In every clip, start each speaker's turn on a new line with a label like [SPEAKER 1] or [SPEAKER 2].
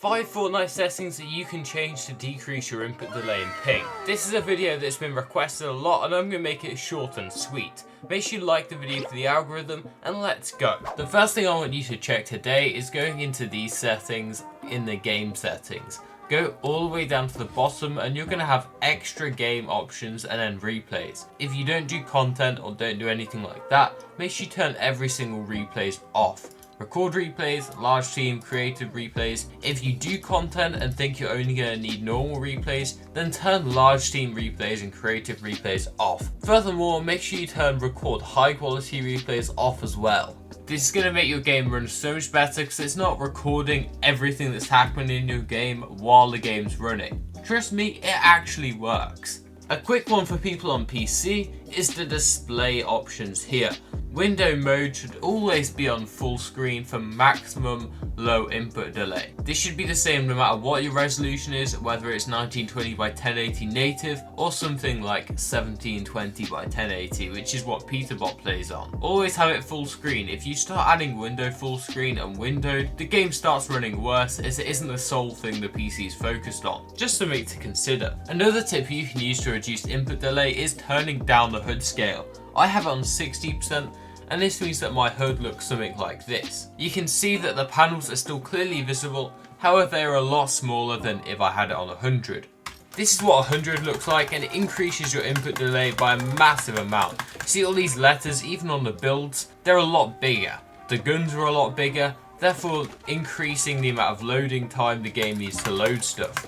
[SPEAKER 1] 5 Fortnite settings that you can change to decrease your input delay and ping. This is a video that's been requested a lot and I'm going to make it short and sweet. Make sure you like the video for the algorithm and let's go. The first thing I want you to check today is going into these settings in the game settings. Go all the way down to the bottom and you're going to have extra game options and then replays. If you don't do content or don't do anything like that, make sure you turn every single replays off. Record replays, large team, creative replays. If you do content and think you're only going to need normal replays, then turn large team replays and creative replays off. Furthermore, make sure you turn record high quality replays off as well. This is going to make your game run so much better because it's not recording everything that's happening in your game while the game's running. Trust me, it actually works. A quick one for people on PC is the display options here. Window mode should always be on full screen for maximum low input delay. This should be the same no matter what your resolution is, whether it's 1920 by 1080 native or something like 1720 by 1080, which is what Peterbot plays on. Always have it full screen. If you start adding window full screen and windowed, the game starts running worse as it isn't the sole thing the PC is focused on. Just something to consider. Another tip you can use to reduce input delay is turning down the HUD scale. I have it on 60%. And this means that my HUD looks something like this. You can see that the panels are still clearly visible, however they are a lot smaller than if I had it on 100. This is what 100 looks like and it increases your input delay by a massive amount. See all these letters, even on the builds, they're a lot bigger. The guns are a lot bigger, therefore increasing the amount of loading time the game needs to load stuff.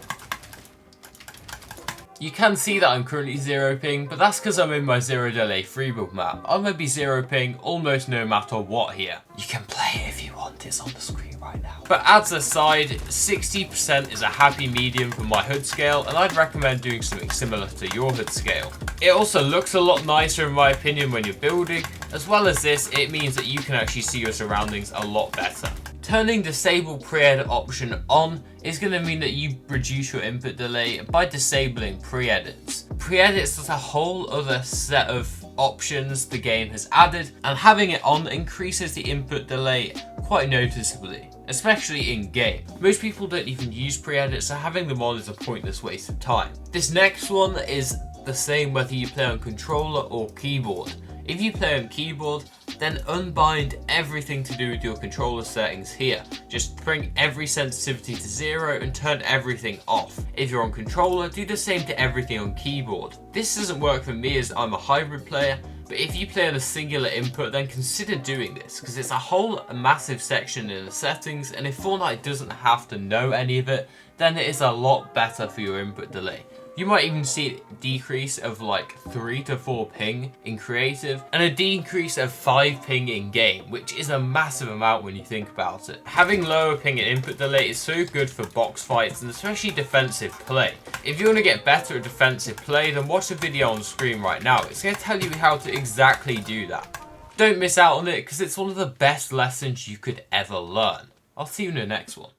[SPEAKER 1] You can see that I'm currently 0 ping, but that's because I'm in my 0 delay free build map. I'm going to be 0 ping almost no matter what here. You can play it if you want, it's on the screen right now. But as a side, 60% is a happy medium for my HUD scale, and I'd recommend doing something similar to your HUD scale. It also looks a lot nicer in my opinion when you're building. As well as this, it means that you can actually see your surroundings a lot better. Turning disable pre-edit option on is going to mean that you reduce your input delay by disabling pre-edits. Pre-edits is a whole other set of options the game has added, and having it on increases the input delay quite noticeably, especially in game. Most people don't even use pre-edits, so having them on is a pointless waste of time. This next one is the same whether you play on controller or keyboard. If you play on keyboard, then unbind everything to do with your controller settings here. Just bring every sensitivity to 0 and turn everything off. If you're on controller, do the same to everything on keyboard. This doesn't work for me as I'm a hybrid player, but if you play on a singular input, then consider doing this, because it's a massive section in the settings, and if Fortnite doesn't have to know any of it, then it is a lot better for your input delay. You might even see a decrease of like 3 to 4 ping in creative and a decrease of 5 ping in game, which is a massive amount when you think about it. Having lower ping and input delay is so good for box fights and especially defensive play. If you want to get better at defensive play, then watch the video on screen right now. It's going to tell you how to exactly do that. Don't miss out on it because it's one of the best lessons you could ever learn. I'll see you in the next one.